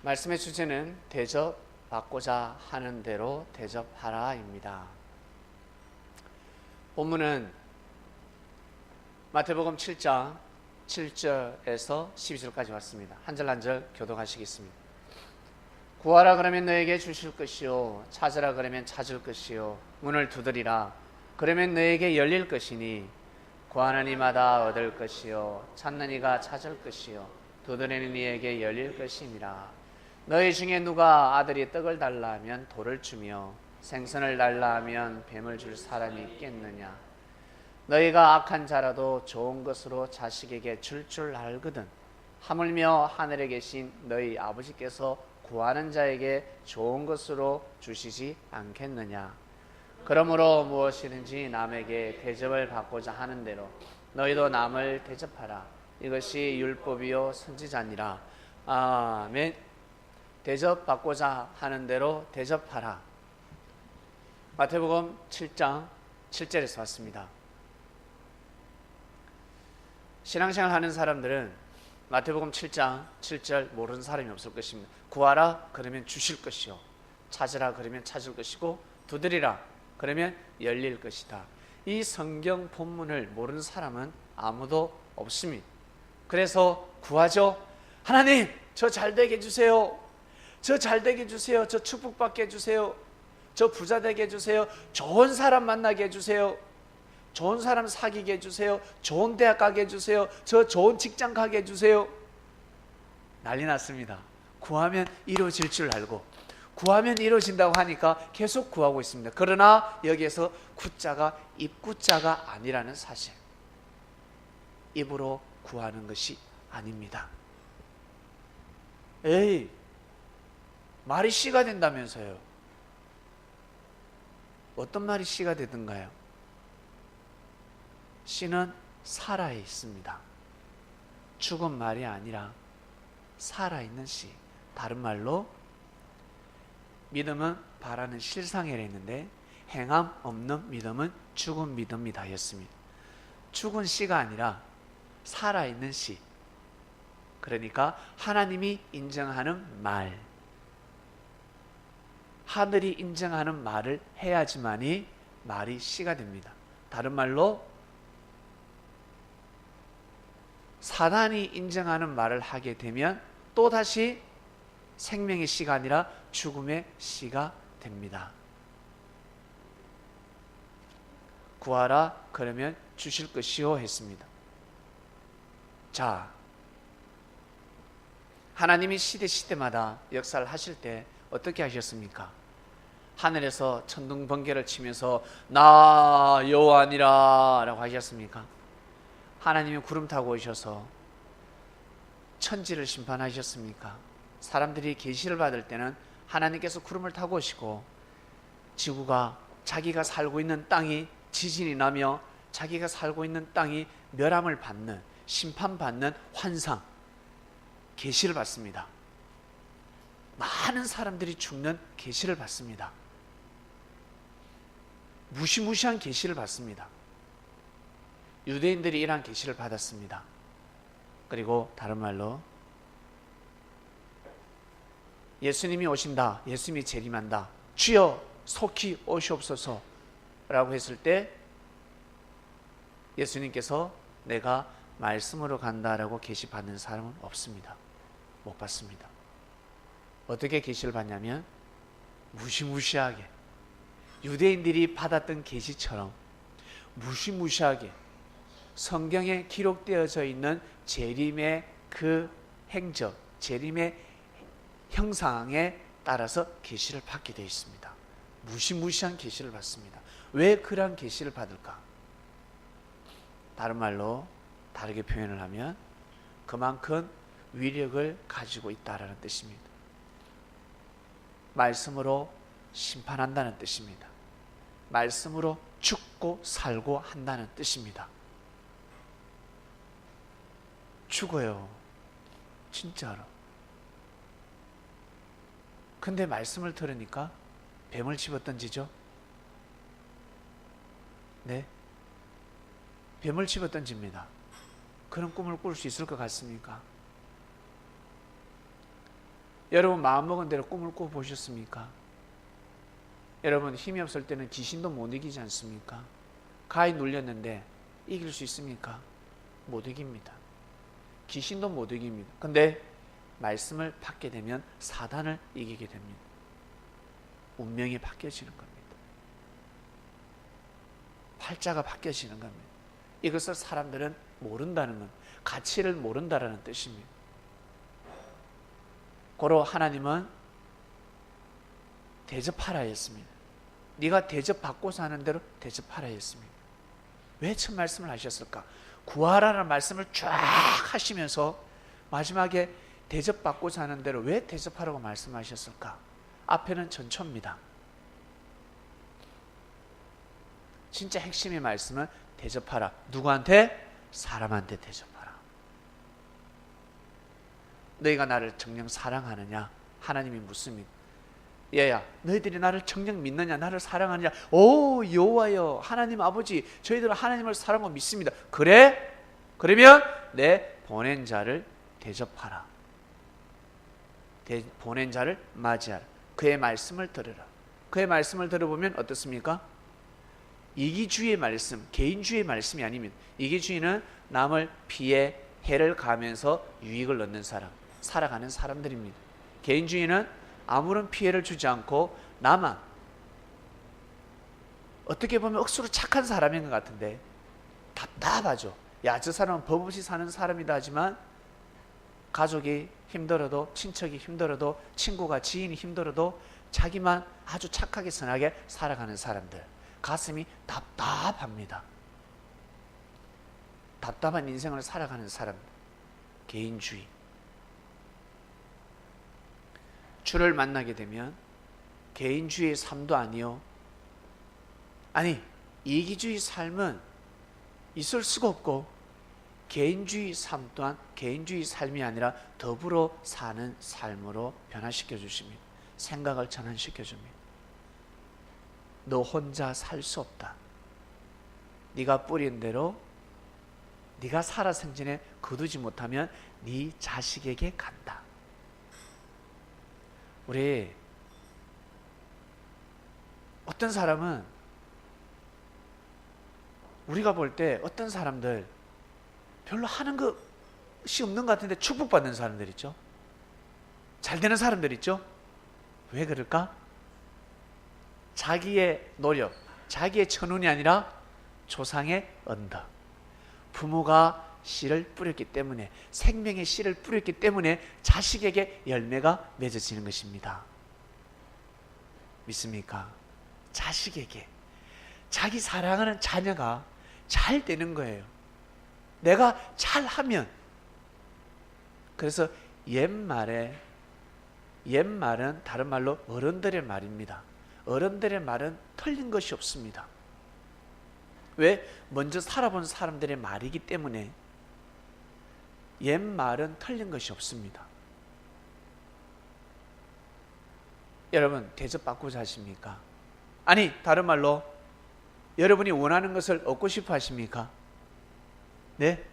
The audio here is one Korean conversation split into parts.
말씀의 주제는 대접받고자 하는 대로 대접하라입니다. 본문은 마태복음 7장 7절에서 12절까지 왔습니다. 한 절 한 절 교독하시겠습니다. 구하라 그러면 너에게 주실 것이요, 찾으라 그러면 찾을 것이요, 문을 두드리라 그러면 너에게 열릴 것이니, 구하는 이마다 얻을 것이요, 찾는 이가 찾을 것이요, 두드리는 이에게 열릴 것이니라. 너희 중에 누가 아들이 떡을 달라 하면 돌을 주며 생선을 달라 하면 뱀을 줄 사람이 있겠느냐? 너희가 악한 자라도 좋은 것으로 자식에게 줄 줄 알거든 하물며 하늘에 계신 너희 아버지께서 구하는 자에게 좋은 것으로 주시지 않겠느냐? 그러므로 무엇이든지 남에게 대접을 받고자 하는 대로 너희도 남을 대접하라. 이것이 율법이요 선지자니라. 아멘. 대접받고자 하는 대로 대접하라. 마태복음 7장 7절에서 왔습니다. 신앙생활 하는 사람들은 마태복음 7장 7절 모르는 사람이 없을 것입니다. 구하라 그러면 주실 것이요, 찾으라 그러면 찾을 것이고, 두드리라 그러면 열릴 것이다. 이 성경 본문을 모르는 사람은 아무도 없습니다. 그래서 구하죠. 하나님, 저 잘되게 해주세요. 저 잘되게 해주세요. 저 축복받게 해주세요. 저 부자 되게 해주세요. 좋은 사람 만나게 해주세요. 좋은 사람 사귀게 해주세요. 좋은 대학 가게 해주세요. 저 좋은 직장 가게 해주세요. 난리 났습니다. 구하면 이루어질 줄 알고, 구하면 이루어진다고 하니까 계속 구하고 있습니다. 그러나 여기에서 구자가 입구자가 아니라는 사실, 입으로 구하는 것이 아닙니다. 에이, 말이 씨가 된다면서요. 어떤 말이 씨가 되든가요? 씨는 살아 있습니다. 죽은 말이 아니라 살아있는 씨. 다른 말로 믿음은 바라는 실상이라 했는데, 행함 없는 믿음은 죽은 믿음이다 였습니다. 죽은 씨가 아니라 살아있는 씨. 그러니까 하나님이 인정하는 말, 하늘이 인정하는 말을 해야지만이 말이 씨가 됩니다. 다른 말로 사단이 인정하는 말을 하게 되면 또다시 생명의 씨가 아니라 죽음의 씨가 됩니다. 구하라 그러면 주실 것이요 했습니다. 자, 하나님이 시대마다 역사를 하실 때 어떻게 하셨습니까? 하늘에서 천둥 번개를 치면서 나 여호와니라 라고 하셨습니까? 하나님이 구름 타고 오셔서 천지를 심판하셨습니까? 사람들이 계시를 받을 때는 하나님께서 구름을 타고 오시고, 지구가, 자기가 살고 있는 땅이 지진이 나며 자기가 살고 있는 땅이 멸함을 받는, 심판받는 환상, 계시를 받습니다. 많은 사람들이 죽는 계시를 받습니다. 무시무시한 계시를 받습니다. 유대인들이 이러한 계시를 받았습니다. 그리고 다른 말로 예수님이 오신다, 예수님이 재림한다, 주여 속히 오시옵소서 라고 했을 때 예수님께서 내가 말씀으로 간다라고 계시 받는 사람은 없습니다. 못 받습니다. 어떻게 계시를 받냐면 무시무시하게, 유대인들이 받았던 계시처럼 무시무시하게 성경에 기록되어져 있는 재림의 그 행적, 재림의 형상에 따라서 계시를 받게 되어 있습니다. 무시무시한 계시를 받습니다. 왜 그러한 계시를 받을까? 다른 말로 다르게 표현을 하면 그만큼 위력을 가지고 있다라는 뜻입니다. 말씀으로 심판한다는 뜻입니다. 말씀으로 죽고 살고 한다는 뜻입니다. 죽어요. 진짜로. 근데 말씀을 들으니까 뱀을 집어던지죠? 네? 뱀을 집어던집니다. 그런 꿈을 꿀 수 있을 것 같습니까? 여러분 마음먹은 대로 꿈을 꿔보셨습니까? 여러분 힘이 없을 때는 귀신도 못 이기지 않습니까? 가히 눌렸는데 이길 수 있습니까? 못 이깁니다. 귀신도 못 이깁니다. 근데 말씀을 받게 되면 사단을 이기게 됩니다. 운명이 바뀌어지는 겁니다. 팔자가 바뀌어지는 겁니다. 이것을 사람들은 모른다는 건 가치를 모른다라는 뜻입니다. 고로 하나님은 대접하라 했습니다. 네가 대접받고 사는 대로 대접하라 했습니다. 왜 첫 말씀을 하셨을까? 구하라는 말씀을 쫙 하시면서 마지막에 대접받고 사는 대로 왜 대접하라고 말씀하셨을까? 앞에는 전초입니다. 진짜 핵심의 말씀은 대접하라. 누구한테? 사람한테 대접하라. 너희가 나를 정녕 사랑하느냐? 하나님이 묻습니다. 얘야, 너희들이 나를 정녕 믿느냐? 나를 사랑하느냐? 오, 여호와여, 하나님 아버지, 저희들은 하나님을 사랑하고 믿습니다. 그래? 그러면 내 보낸 자를 대접하라. 보낸 자를 맞이하라. 그의 말씀을 들으라. 그의 말씀을 들어보면 어떻습니까? 이기주의의 말씀, 개인주의의 말씀이 아닙니다. 이기주의는 남을 피해 해를 가하면서 유익을 얻는 사람, 살아가는 사람들입니다. 개인주의는 아무런 피해를 주지 않고 나만, 어떻게 보면 억수로 착한 사람인 것 같은데 답답하죠. 야, 저 사람은 법 없이 사는 사람이다 하지만 가족이 힘들어도, 친척이 힘들어도, 친구가, 지인이 힘들어도 자기만 아주 착하게 선하게 살아가는 사람들, 가슴이 답답합니다. 답답한 인생을 살아가는 사람들, 개인주의. 주를 만나게 되면 개인주의의 삶도 아니요, 아니 이기주의 삶은 있을 수가 없고, 개인주의 삶 또한 개인주의 삶이 아니라 더불어 사는 삶으로 변화시켜 주십니다. 생각을 전환시켜 줍니다. 너 혼자 살 수 없다. 네가 뿌린 대로 네가 살아생전에 거두지 못하면 네 자식에게 간다. 우리 어떤 사람은, 우리가 볼 때 어떤 사람들 별로 하는 것이 없는 것 같은데 축복받는 사람들 있죠. 잘 되는 사람들 있죠. 왜 그럴까? 자기의 노력, 자기의 천운이 아니라 조상의 언덕, 부모가 씨를 뿌렸기 때문에, 생명의 씨를 뿌렸기 때문에 자식에게 열매가 맺어지는 것입니다. 믿습니까? 자식에게, 자기 사랑하는 자녀가 잘 되는 거예요. 내가 잘하면. 그래서 옛말은 다른 말로 어른들의 말입니다. 어른들의 말은 틀린 것이 없습니다. 왜? 먼저 살아본 사람들의 말이기 때문에 옛말은 틀린 것이 없습니다. 여러분, 대접받고자 하십니까? 아니, 다른 말로 여러분이 원하는 것을 얻고 싶어 하십니까? 네?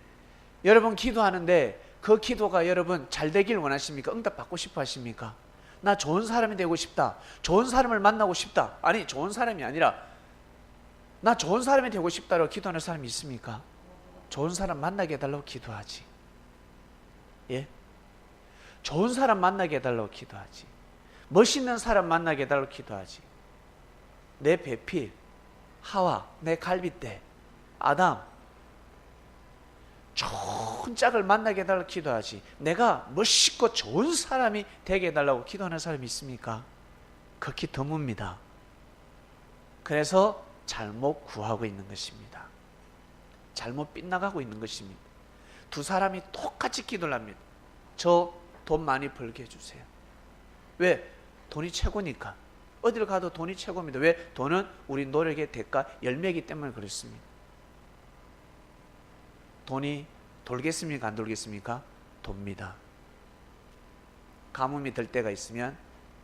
여러분 기도하는데 그 기도가 여러분 잘 되길 원하십니까? 응답받고 싶어 하십니까? 나 좋은 사람이 되고 싶다, 좋은 사람을 만나고 싶다. 아니, 좋은 사람이 아니라 나 좋은 사람이 되고 싶다고 기도하는 사람이 있습니까? 좋은 사람 만나게 해달라고 기도하지. 예? 좋은 사람 만나게 해달라고 기도하지. 멋있는 사람 만나게 해달라고 기도하지. 내 배필 하와, 내 갈빗대 아담, 좋은 짝을 만나게 해달라고 기도하지. 내가 멋있고 좋은 사람이 되게 해달라고 기도하는 사람이 있습니까? 극히 드뭅니다. 그래서 잘못 구하고 있는 것입니다. 잘못 빗나가고 있는 것입니다. 두 사람이 똑같이 기도를 합니다. 저 돈 많이 벌게 해주세요. 왜? 돈이 최고니까. 어딜 가도 돈이 최고입니다. 왜? 돈은 우리 노력의 대가, 열매이기 때문에 그렇습니다. 돈이 돌겠습니까? 안 돌겠습니까? 돕니다. 가뭄이 들 때가 있으면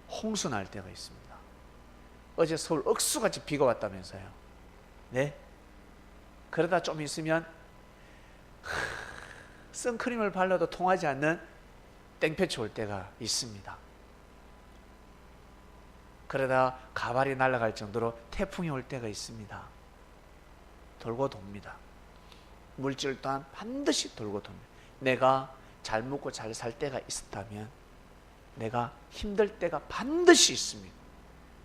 홍수 날 때가 있습니다. 어제 서울 억수같이 비가 왔다면서요. 네? 그러다 좀 있으면 선크림을 발라도 통하지 않는 땡볕이 올 때가 있습니다. 그러다 가발이 날아갈 정도로 태풍이 올 때가 있습니다. 돌고 돕니다. 물질 또한 반드시 돌고 돕니다. 내가 잘 먹고 잘 살 때가 있었다면 내가 힘들 때가 반드시 있습니다.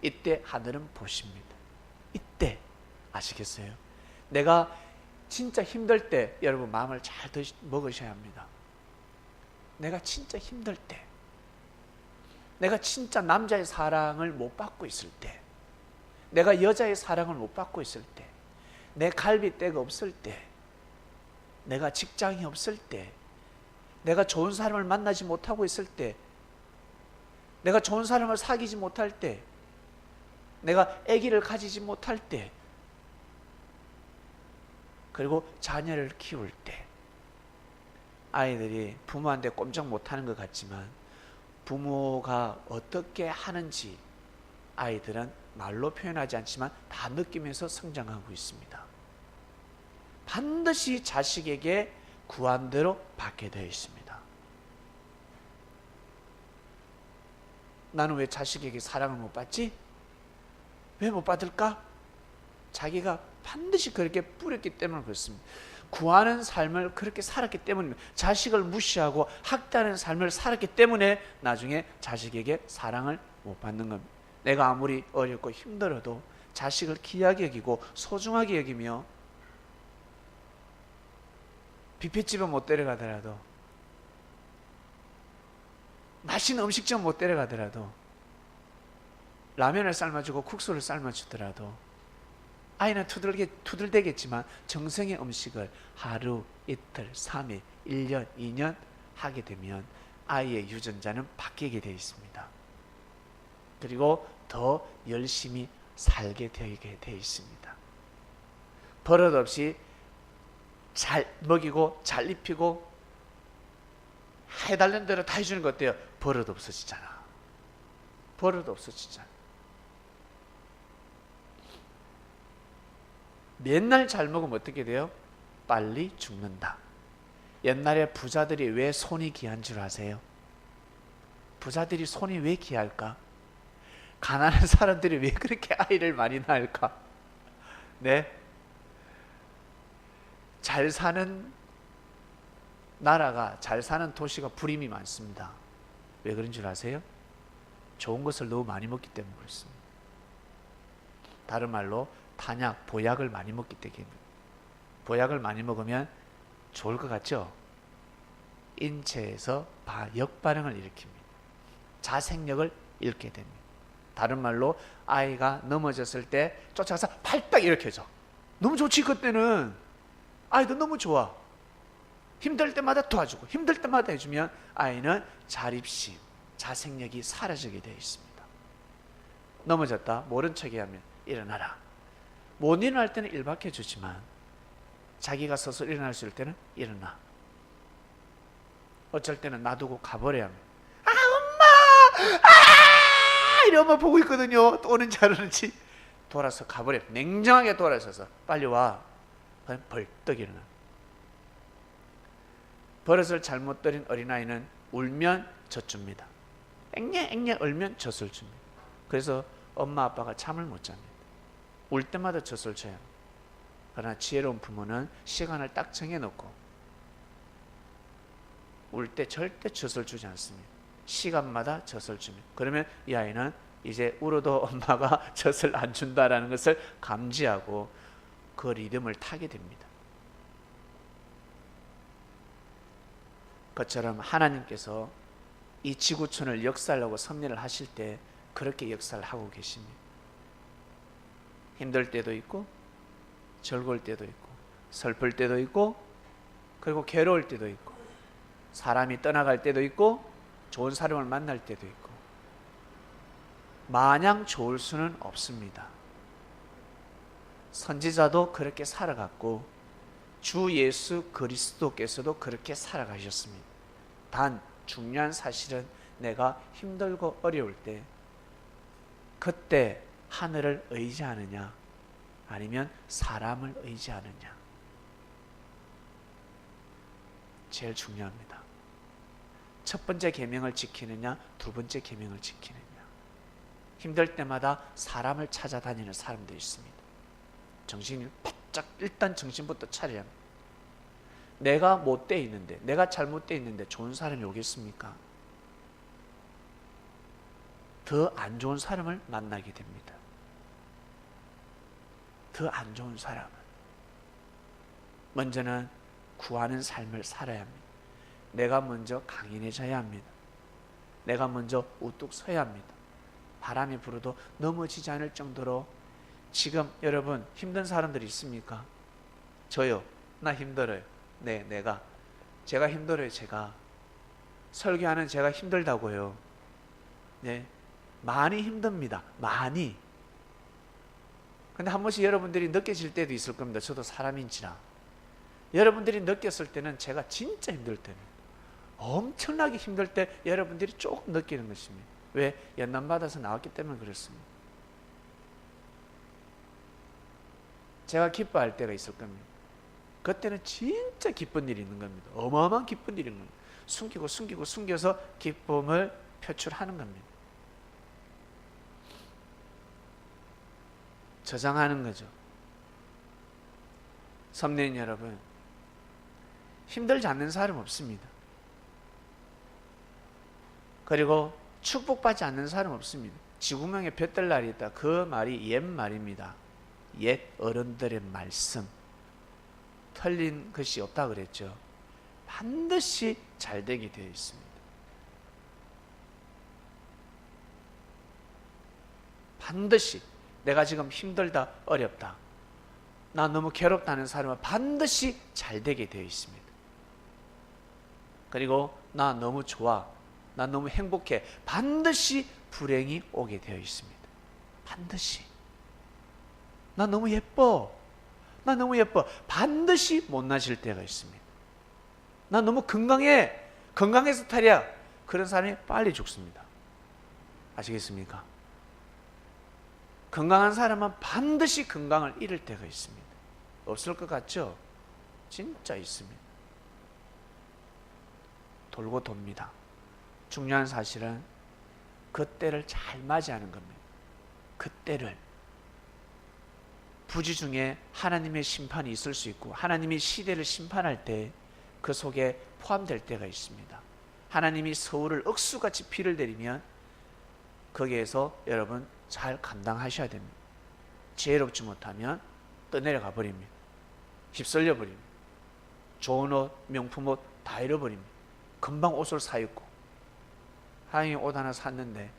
이때 하늘은 보십니다. 이때 아시겠어요? 내가 진짜 힘들 때 여러분 마음을 잘 먹으셔야 합니다. 내가 진짜 힘들 때, 내가 진짜 남자의 사랑을 못 받고 있을 때, 내가 여자의 사랑을 못 받고 있을 때, 내 갈비대가 없을 때, 내가 직장이 없을 때, 내가 좋은 사람을 만나지 못하고 있을 때, 내가 좋은 사람을 사귀지 못할 때, 내가 아기를 가지지 못할 때, 그리고 자녀를 키울 때, 아이들이 부모한테 꼼짝 못하는 것 같지만 부모가 어떻게 하는지 아이들은 말로 표현하지 않지만 다 느끼면서 성장하고 있습니다. 반드시 자식에게 구한 대로 받게 되어 있습니다. 나는 왜 자식에게 사랑을 못 받지? 왜 못 받을까? 자기가 반드시 그렇게 뿌렸기 때문에 그렇습니다. 구하는 삶을 그렇게 살았기 때문입니다. 자식을 무시하고 학대하는 삶을 살았기 때문에 나중에 자식에게 사랑을 못 받는 겁니다. 내가 아무리 어렵고 힘들어도 자식을 귀하게 여기고 소중하게 여기며 뷔페집에 못 데려가더라도, 맛있는 음식점 못 데려가더라도, 라면을 삶아주고 국수를 삶아주더라도 아이는 투들대겠지만 정성의 음식을 하루, 이틀, 3일, 1년, 2년 하게 되면 아이의 유전자는 바뀌게 되어 있습니다. 그리고 더 열심히 살게 되게 되어 있습니다. 버릇없이 잘 먹이고 잘 입히고 해달라는 대로 다 해주는 거 어때요? 버릇 없어지잖아. 버릇 없어지잖아. 맨날 잘 먹으면 어떻게 돼요? 빨리 죽는다. 옛날에 부자들이 왜 손이 귀한 줄 아세요? 부자들이 손이 왜 귀할까? 가난한 사람들이 왜 그렇게 아이를 많이 낳을까? 네? 잘 사는 나라가, 잘 사는 도시가 불임이 많습니다. 왜 그런 줄 아세요? 좋은 것을 너무 많이 먹기 때문에 그렇습니다. 다른 말로 탄약, 보약을 많이 먹기 때문입니다. 보약을 많이 먹으면 좋을 것 같죠? 인체에서 역반응을 일으킵니다. 자생력을 잃게 됩니다. 다른 말로 아이가 넘어졌을 때 쫓아가서 팔딱 일으켜줘. 너무 좋지. 그때는 아이도 너무 좋아. 힘들 때마다 도와주고 힘들 때마다 해주면 아이는 자립심, 자생력이 사라지게 되어 있습니다. 넘어졌다 모른 척이 하면 일어나라. 못 일어날 때는 일박해 주지만 자기가 서서 일어날 수 있을 때는 일어나. 어쩔 때는 놔두고 가버려야 합니다. 아 엄마! 아! 이리 엄마 보고 있거든요. 또 오는지 안 오는지. 돌아서 가버려. 냉정하게 돌아서서 빨리 와. 그럼 벌떡 일어나. 버릇을 잘못 들인 어린아이는 울면 젖줍니다. 앵ኘ 울면 젖을 줍니다. 그래서 엄마 아빠가 잠을 못 잡니다. 울 때마다 젖을 줘야 합니다. 그러나 지혜로운 부모는 시간을 딱 정해놓고 울 때 절대 젖을 주지 않습니다. 시간마다 젖을 줍니다. 그러면 이 아이는 이제 울어도 엄마가 젖을 안 준다라는 것을 감지하고 그 리듬을 타게 됩니다. 그처럼 하나님께서 이 지구촌을 역사하려고 섭리를 하실 때 그렇게 역사를 하고 계십니다. 힘들 때도 있고 즐거울 때도 있고 슬플 때도 있고 그리고 괴로울 때도 있고 사람이 떠나갈 때도 있고 좋은 사람을 만날 때도 있고 마냥 좋을 수는 없습니다. 선지자도 그렇게 살아갔고 주 예수 그리스도께서도 그렇게 살아가셨습니다. 단 중요한 사실은 내가 힘들고 어려울 때 그때 하늘을 의지하느냐 아니면 사람을 의지하느냐, 제일 중요합니다. 첫 번째 계명을 지키느냐 두 번째 계명을 지키느냐. 힘들 때마다 사람을 찾아다니는 사람도 있습니다. 정신이 바짝 일단 정신부터 차려야 합니다. 내가 못돼 있는데, 내가 잘못돼 있는데 좋은 사람이 오겠습니까? 더 안 좋은 사람을 만나게 됩니다. 더 안 좋은 사람은 먼저는 구하는 삶을 살아야 합니다. 내가 먼저 강인해져야 합니다. 내가 먼저 우뚝 서야 합니다. 바람이 불어도 넘어지지 않을 정도로. 지금 여러분 힘든 사람들이 있습니까? 저요. 나 힘들어요. 네, 제가 힘들어요. 제가 설교하는 제가 힘들다고요. 네, 많이 힘듭니다. 많이. 근데 한 번씩 여러분들이 느껴질 때도 있을 겁니다. 저도 사람인지라. 여러분들이 느꼈을 때는 제가 진짜 힘들 때는, 엄청나게 힘들 때 여러분들이 조금 느끼는 것입니다. 왜? 연단받아서 나왔기 때문에 그렇습니다. 제가 기뻐할 때가 있을 겁니다. 그때는 진짜 기쁜 일이 있는 겁니다. 어마어마한 기쁜 일이 있는 겁니다. 숨겨서 기쁨을 표출하는 겁니다. 저장하는 거죠. 섬내인 여러분, 힘들지 않는 사람 없습니다. 그리고 축복받지 않는 사람 없습니다. 지구명에 볕들 날이 있다. 그 말이 옛 말입니다. 옛 어른들의 말씀. 틀린 것이 없다 그랬죠. 반드시 잘 되게 되어 있습니다. 반드시. 내가 지금 힘들다, 어렵다, 나 너무 괴롭다는 사람은 반드시 잘 되게 되어 있습니다. 그리고 나 너무 좋아, 나 너무 행복해, 반드시 불행이 오게 되어 있습니다. 반드시. 나 너무 예뻐, 반드시 못나질 때가 있습니다. 나 너무 건강해, 건강해서 탈이야, 그런 사람이 빨리 죽습니다. 아시겠습니까? 건강한 사람은 반드시 건강을 잃을 때가 있습니다. 없을 것 같죠? 진짜 있습니다. 돌고 돕니다. 중요한 사실은 그때를 잘 맞이하는 겁니다. 그때를. 부지 중에 하나님의 심판이 있을 수 있고, 하나님이 시대를 심판할 때 그 속에 포함될 때가 있습니다. 하나님이 서울을 억수같이 비를 내리면 거기에서 여러분 잘 감당하셔야 됩니다. 지혜롭지 못하면 떠내려가 버립니다. 휩쓸려 버립니다. 좋은 옷, 명품 옷 다 잃어버립니다. 금방 옷을 사입고, 하영이 옷 하나 샀는데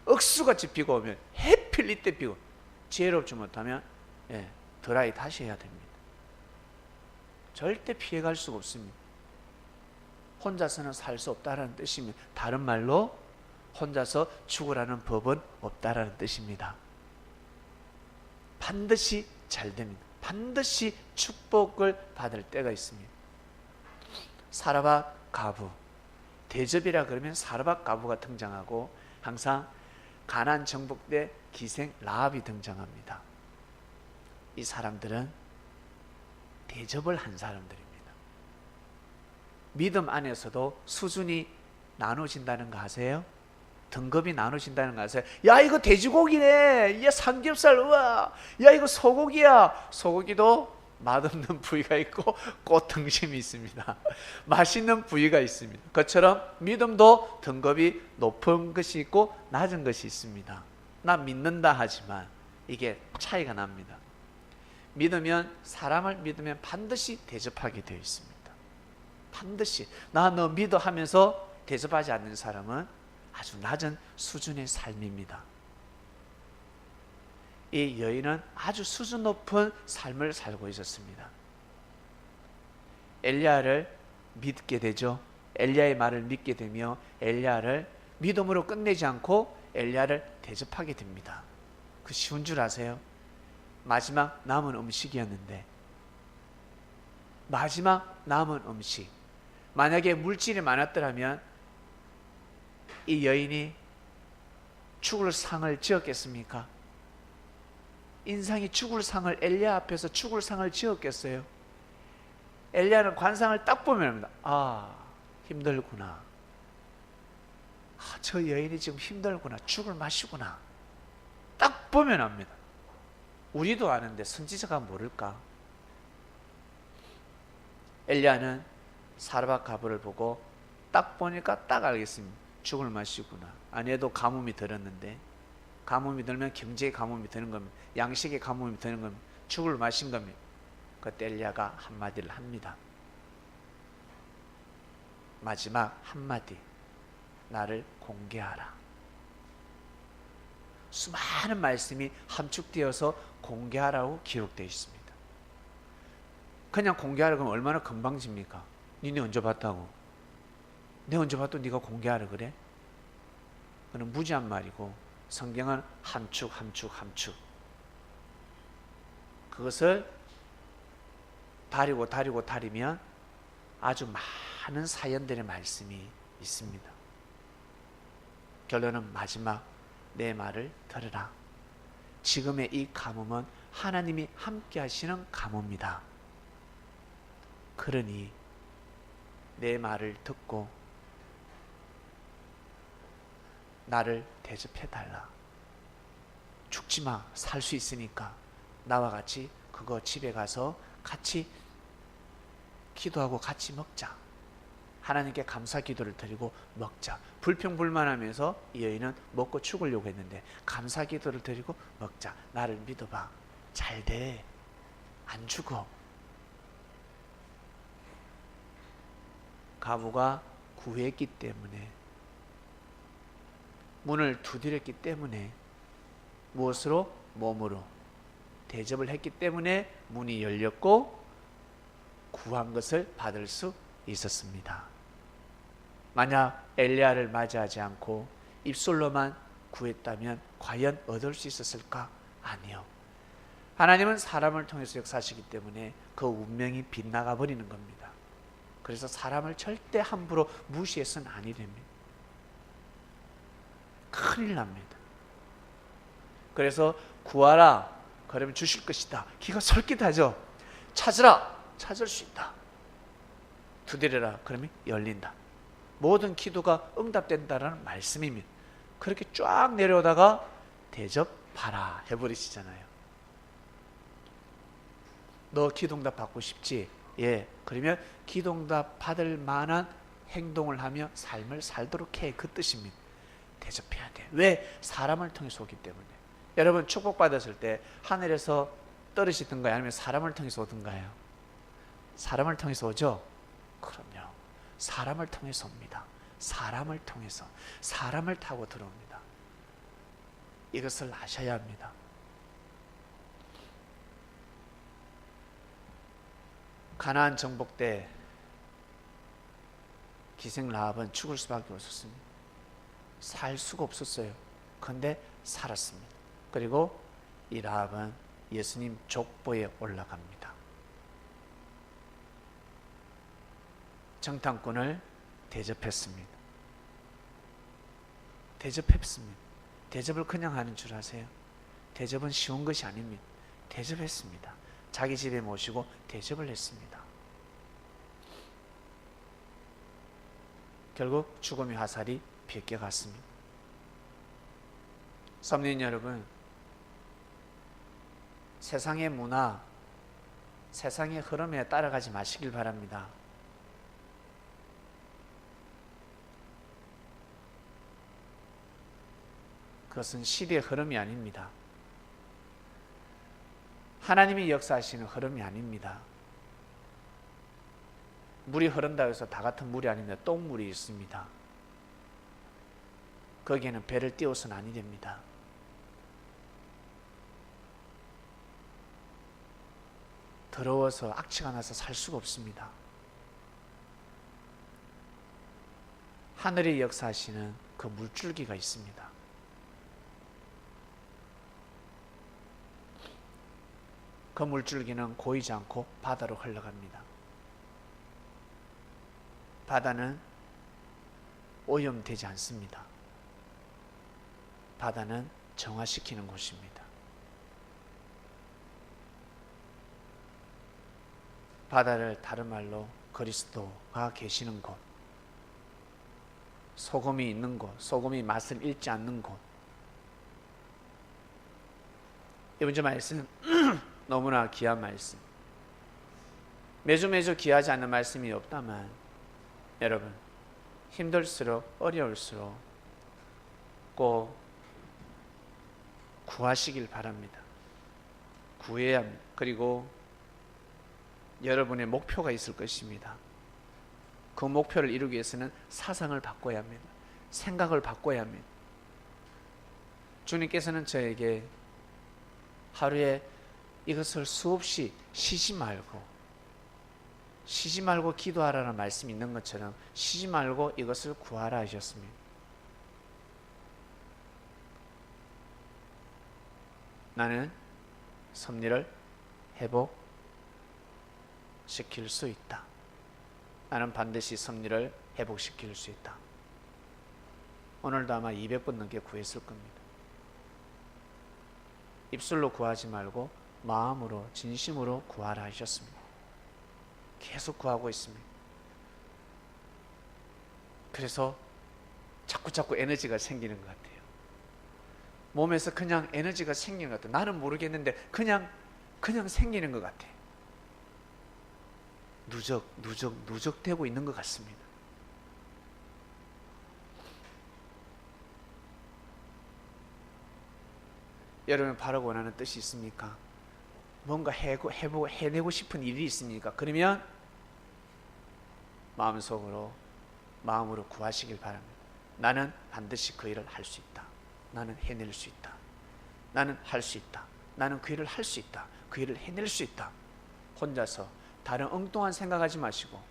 억수같이 비가 오면 해필 이때 비고, 지혜롭지 못하면 드라이 다시 해야 됩니다. 절대 피해갈 수가 없습니다. 혼자서는 살 수 없다는 뜻입니다. 다른 말로 혼자서 죽으라는 법은 없다라는 뜻입니다. 반드시 잘 됩니다. 반드시 축복을 받을 때가 있습니다. 사라밧 가부, 대접이라 그러면 사라밧 가부가 등장하고, 항상 가나안 정복 때 기생 라합이 등장합니다. 이 사람들은 대접을 한 사람들입니다. 믿음 안에서도 수준이 나눠진다는 거 아세요? 등급이 나눠진다는 거 아세요? 야, 이거 돼지고기네, 야, 삼겹살, 우와, 야, 이거 소고기야. 소고기도 맛없는 부위가 있고 꽃등심이 있습니다. 맛있는 부위가 있습니다. 그처럼 믿음도 등급이 높은 것이 있고 낮은 것이 있습니다. 나 믿는다 하지만 이게 차이가 납니다. 믿으면, 사람을 믿으면 반드시 대접하게 되어 있습니다. 반드시. 나 너 믿어 하면서 대접하지 않는 사람은 아주 낮은 수준의 삶입니다. 이 여인은 아주 수준 높은 삶을 살고 있었습니다. 엘리야를 믿게 되죠. 엘리야의 말을 믿게 되며 엘리야를 믿음으로 끝내지 않고 엘리야를 대접하게 됩니다. 그 쉬운 줄 아세요? 마지막 남은 음식이었는데, 마지막 남은 음식, 만약에 물질이 많았더라면 이 여인이 죽을 상을 지었겠습니까? 인상이 죽을 상을, 엘리야 앞에서 죽을 상을 지었겠어요? 엘리야는 관상을 딱 보면 아, 힘들구나. 아, 저 여인이 지금 힘들구나. 죽을 맛이구나. 딱 보면 압니다. 우리도 아는데 선지자가 모를까? 엘리야는 사르밧 가부를 보고 딱 보니까 딱 알겠습니다. 죽을 맛이구나. 아내도 가뭄이 들었는데, 가뭄이 들면 경제의 가뭄이 드는 겁니다. 양식의 가뭄이 드는 겁니다. 죽을 맛인 겁니다. 그때 엘리야가 한마디를 합니다. 마지막 한마디, 나를 공개하라. 수많은 말씀이 함축되어서 공개하라고 기록되어 있습니다. 그냥 공개하라 그러면 얼마나 건방집니까? 니네 언제 봤다고? 내 언제 봤다고 네가 공개하라 그래? 그건 무지한 말이고, 성경은 함축 그것을 다리면 아주 많은 사연들의 말씀이 있습니다. 결론은 마지막, 내 말을 들으라. 지금의 이 가뭄은 하나님이 함께 하시는 가뭄이다. 그러니 내 말을 듣고 나를 대접해달라. 죽지마, 살 수 있으니까 나와 같이 그거 집에 가서 같이 기도하고 같이 먹자. 하나님께 감사 기도를 드리고 먹자. 불평불만하면서 이 여인은 먹고 죽으려고 했는데 감사 기도를 드리고 먹자. 나를 믿어봐. 잘 돼. 안 죽어. 가부가 구했기 때문에, 문을 두드렸기 때문에, 무엇으로? 몸으로 대접을 했기 때문에 문이 열렸고 구한 것을 받을 수 있었습니다. 만약 엘리야를 맞이하지 않고 입술로만 구했다면 과연 얻을 수 있었을까? 아니요. 하나님은 사람을 통해서 역사하시기 때문에 그 운명이 빗나가 버리는 겁니다. 그래서 사람을 절대 함부로 무시해서는 아니 됩니다. 큰일 납니다. 그래서 구하라, 그러면 주실 것이다. 기가 솔깃하죠. 찾으라, 찾을 수 있다. 두드려라, 그러면 열린다. 모든 기도가 응답된다라는 말씀입니다. 그렇게 쫙 내려오다가 대접하라 해버리시잖아요. 너 기도응답 받고 싶지? 예. 그러면 기도응답 받을 만한 행동을 하며 삶을 살도록 해. 그 뜻입니다. 대접해야 돼. 왜? 사람을 통해서 오기 때문에. 여러분 축복받았을 때 하늘에서 떨어지던가요? 아니면 사람을 통해서 오던가요? 사람을 통해서 오죠? 그럼요. 사람을 통해서 옵니다. 사람을 통해서, 사람을 타고 들어옵니다. 이것을 아셔야 합니다. 가나안 정복 때 기생 라합은 죽을 수밖에 없었습니다. 살 수가 없었어요. 그런데 살았습니다. 그리고 이 라합은 예수님 족보에 올라갑니다. 정탐꾼을 대접했습니다. 대접했습니다. 대접을 그냥 하는 줄 아세요? 대접은 쉬운 것이 아닙니다. 대접했습니다. 자기 집에 모시고 대접을 했습니다. 결국 죽음의 화살이 베껴갔습니다. 성도님 여러분, 세상의 문화, 세상의 흐름에 따라가지 마시길 바랍니다. 그것은 시대의 흐름이 아닙니다. 하나님이 역사하시는 흐름이 아닙니다. 물이 흐른다고 해서 다 같은 물이 아닙니다. 똥물이 있습니다. 거기에는 배를 띄워서는 아니 됩니다. 더러워서 악취가 나서 살 수가 없습니다. 하늘이 역사하시는 그 물줄기가 있습니다. 그 물줄기는 고이지 않고 바다로 흘러갑니다. 바다는 오염되지 않습니다. 바다는 정화시키는 곳입니다. 바다를 다른 말로 그리스도가 계시는 곳, 소금이 있는 곳, 소금이 맛을 잃지 않는 곳, 이번 주 말씀 너무나 귀한 말씀. 매주 귀하지 않는 말씀이 없다만 여러분 힘들수록 어려울수록 꼭 구하시길 바랍니다. 구해야 합니다. 그리고 여러분의 목표가 있을 것입니다. 그 목표를 이루기 위해서는 사상을 바꿔야 합니다. 생각을 바꿔야 합니다. 주님께서는 저에게 하루에 이것을 수없이 쉬지 말고 기도하라는 말씀이 있는 것처럼 쉬지 말고 이것을 구하라 하셨습니다. 나는 섭리를 회복시킬 수 있다. 나는 반드시 섭리를 회복시킬 수 있다. 오늘도 아마 200번 넘게 구했을 겁니다. 입술로 구하지 말고 마음으로 진심으로 구하라 하셨습니다. 계속 구하고 있습니다. 그래서 자꾸 에너지가 생기는 것 같아요. 몸에서 그냥 에너지가 생기는 것 같아요. 나는 모르겠는데 그냥 생기는 것 같아요. 누적되고 있는 것 같습니다. 여러분 바라고 원하는 뜻이 있습니까? 뭔가 해내고 싶은 일이 있습니까? 그러면 마음으로 구하시길 바랍니다. 나는 반드시 그 일을 할 수 있다. 나는 해낼 수 있다. 나는 할 수 있다. 나는 그 일을 할 수 있다. 그 일을 해낼 수 있다. 혼자서 다른 엉뚱한 생각하지 마시고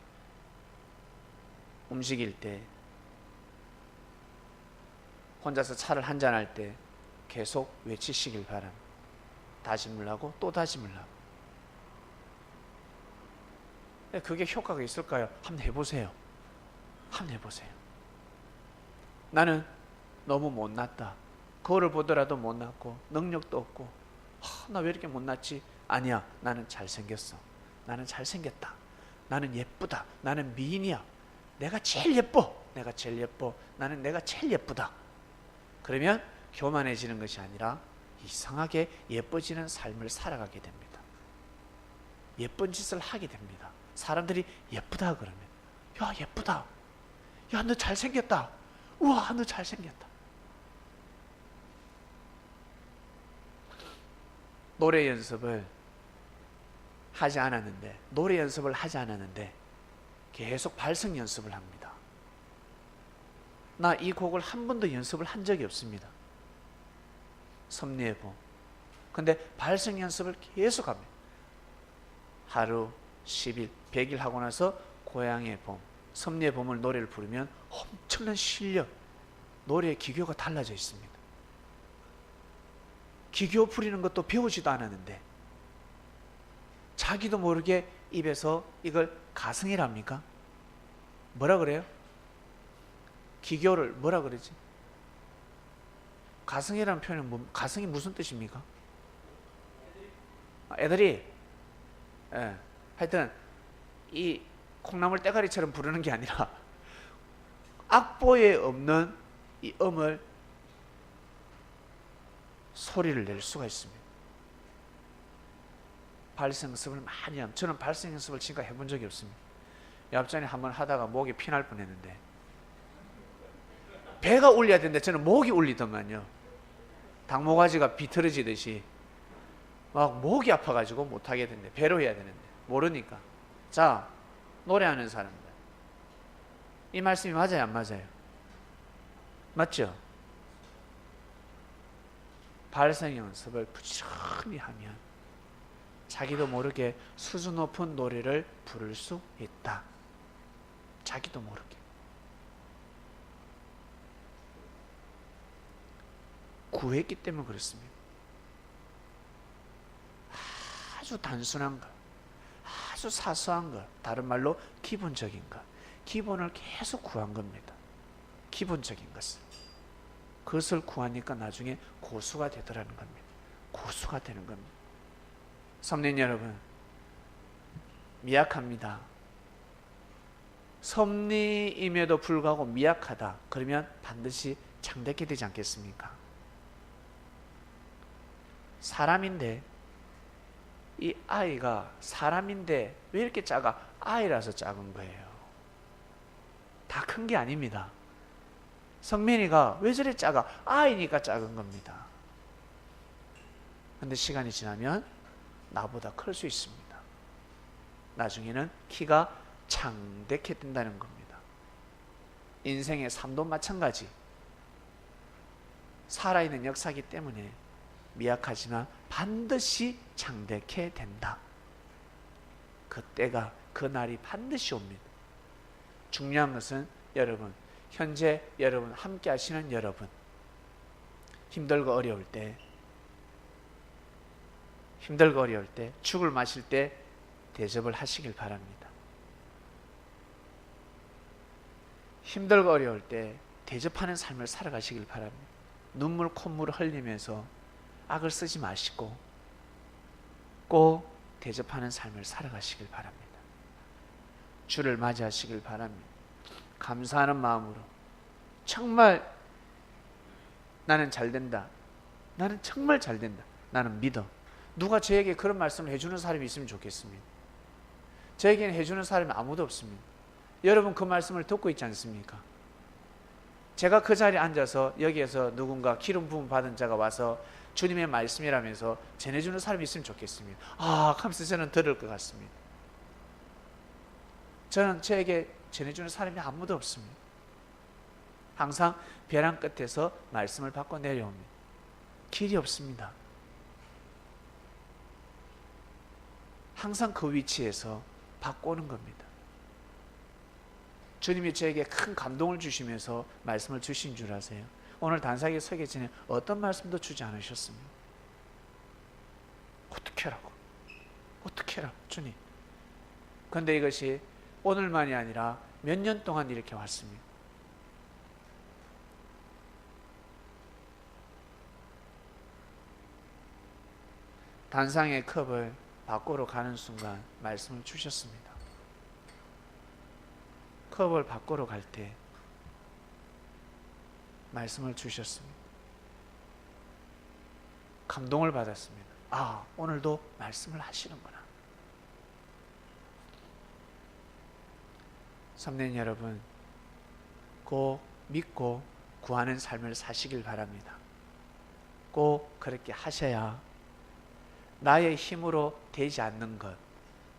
움직일 때, 혼자서 차를 한잔할 때 계속 외치시길 바랍니다. 다짐을 하고 또 다짐을 하고. 그게 효과가 있을까요? 한번 해보세요. 나는 너무 못났다. 거울을 보더라도 못났고 능력도 없고 나 왜 이렇게 못났지? 아니야, 나는 잘생겼어. 나는 잘생겼다. 나는 예쁘다. 나는 미인이야. 내가 제일 예뻐. 나는 내가 제일 예쁘다. 그러면 교만해지는 것이 아니라 이상하게 예뻐지는 삶을 살아가게 됩니다. 예쁜 짓을 하게 됩니다. 사람들이 예쁘다 그러면 야 예쁘다. 야 너 잘생겼다. 우와 너 잘생겼다. 노래 연습을 하지 않았는데 계속 발성 연습을 합니다. 나 이 곡을 한 번도 연습을 한 적이 없습니다. 섭리의 봄. 근데 발성 연습을 계속 합니다. 하루 10일, 100일 하고 나서 고향의 봄, 섭리의 봄을 노래를 부르면 엄청난 실력, 노래의 기교가 달라져 있습니다. 기교 부리는 것도 배우지도 않았는데 자기도 모르게 입에서 이걸 가성이랍니까? 뭐라 그래요? 기교를 뭐라 그러지? 가성이라는 표현은 가성이 무슨 뜻입니까? 애들이 하여튼 이 콩나물 때가리처럼 부르는 게 아니라 악보에 없는 이 음을 소리를 낼 수가 있습니다. 발성 연습을 많이 하면, 저는 발성 연습을 지금까지 해본 적이 없습니다. 옆전에 한번 하다가 목이 피날 뻔했는데, 배가 울려야 되는데 저는 목이 울리더만요. 당모가지가 비틀어지듯이 막 목이 아파가지고 못하게 됐는데, 배로 해야 되는데 모르니까. 자, 노래하는 사람들, 이 말씀이 맞아요 안 맞아요? 맞죠? 발성 연습을 부지런히 하면 자기도 모르게 수준 높은 노래를 부를 수 있다. 자기도 모르게. 구했기 때문에 그렇습니다. 아주 단순한 것, 아주 사소한 것, 다른 말로 기본적인 것, 기본을 계속 구한 겁니다. 기본적인 것을. 그것을 구하니까 나중에 고수가 되더라는 겁니다. 고수가 되는 겁니다. 섭리인 여러분, 미약합니다. 섭리임에도 불구하고 미약하다. 그러면 반드시 창대케 되지 않겠습니까? 사람인데, 이 아이가 사람인데 왜 이렇게 작아? 아이라서 작은 거예요. 다 큰 게 아닙니다. 성민이가 왜 저래 작아? 아이니까 작은 겁니다. 근데 시간이 지나면 나보다 클 수 있습니다. 나중에는 키가 창대케 된다는 겁니다. 인생의 삶도 마찬가지. 살아있는 역사이기 때문에 미약하지만 반드시 창대케 된다. 그때가, 그날이 반드시 옵니다. 중요한 것은 여러분, 현재 여러분 함께 하시는 여러분, 힘들고 어려울 때, 죽을 마실 때 대접을 하시길 바랍니다. 힘들고 어려울 때 대접하는 삶을 살아가시길 바랍니다. 눈물 콧물을 흘리면서 악을 쓰지 마시고 꼭 대접하는 삶을 살아가시길 바랍니다. 주를 맞이하시길 바랍니다. 감사하는 마음으로 정말 나는 잘된다, 나는 정말 잘된다, 나는 믿어. 누가 저에게 그런 말씀을 해주는 사람이 있으면 좋겠습니다. 저에게는 해주는 사람이 아무도 없습니다. 여러분 그 말씀을 듣고 있지 않습니까? 제가 그 자리에 앉아서 여기에서 누군가 기름 부음 받은 자가 와서 주님의 말씀이라면서 전해주는 사람이 있으면 좋겠습니다. 하면서 저는 들을 것 같습니다. 저는 저에게 전해주는 사람이 아무도 없습니다. 항상 벼랑 끝에서 말씀을 받고 내려옵니다. 길이 없습니다. 항상 그 위치에서 받고 오는 겁니다. 주님이 저에게 큰 감동을 주시면서 말씀을 주신 줄 아세요? 오늘 단상에 서기 전에 어떤 말씀도 주지 않으셨습니다. 어떻게 하라고? 어떻게 하라고? 주님. 그런데 이것이 오늘만이 아니라 몇 년 동안 이렇게 왔습니다. 단상의 컵을 밖으로 가는 순간 말씀을 주셨습니다. 컵을 밖으로 갈 때 말씀을 주셨습니다. 감동을 받았습니다. 오늘도 말씀을 하시는구나. 성도님 여러분, 꼭 믿고 구하는 삶을 사시길 바랍니다. 꼭 그렇게 하셔야 나의 힘으로 되지 않는 것,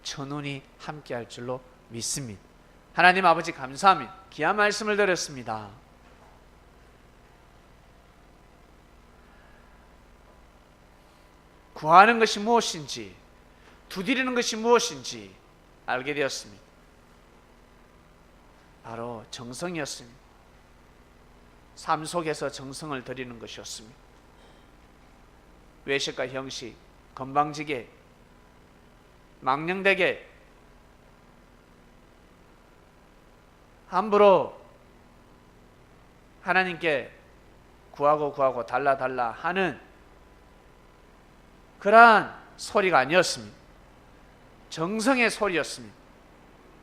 천운이 함께할 줄로 믿습니다. 하나님 아버지 감사합니다. 귀한 말씀을 들었습니다. 구하는 것이 무엇인지, 두드리는 것이 무엇인지 알게 되었습니다. 바로 정성이었습니다. 삶 속에서 정성을 드리는 것이었습니다. 외식과 형식, 건방지게, 망령되게, 함부로 하나님께 구하고 달라 하는 그러한 소리가 아니었습니다. 정성의 소리였습니다.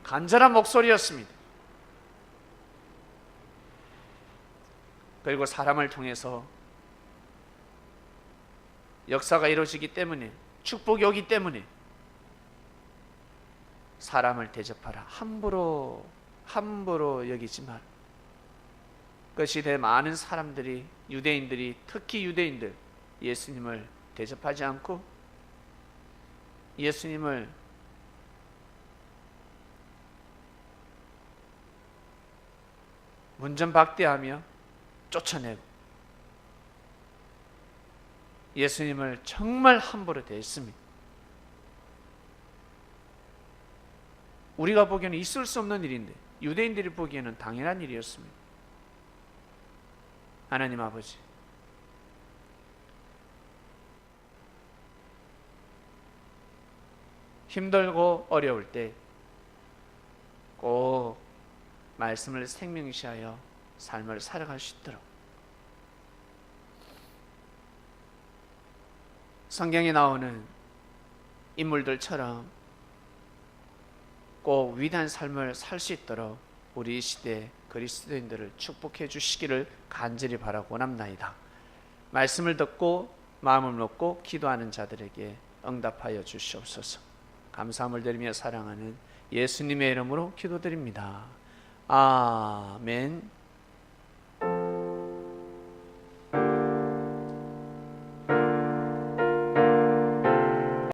간절한 목소리였습니다. 그리고 사람을 통해서 역사가 이루어지기 때문에, 축복이 오기 때문에 사람을 대접하라. 함부로 여기지 마라. 그 시대에 많은 사람들이, 유대인들이, 특히 유대인들, 예수님을 대접하지 않고 예수님을 문전박대하며 쫓아내고 예수님을 정말 함부로 대했습니다. 우리가 보기에는 있을 수 없는 일인데 유대인들이 보기에는 당연한 일이었습니다. 하나님 아버지, 힘들고 어려울 때 꼭 말씀을 생명시하여 삶을 살아갈 수 있도록 성경에 나오는 인물들처럼 꼭 위대한 삶을 살 수 있도록 우리 이 시대 그리스도인들을 축복해 주시기를 간절히 바라고 원합나이다. 말씀을 듣고 마음을 놓고 기도하는 자들에게 응답하여 주시옵소서. 감사함을 드리며 사랑하는 예수님의 이름으로 기도드립니다. 아멘.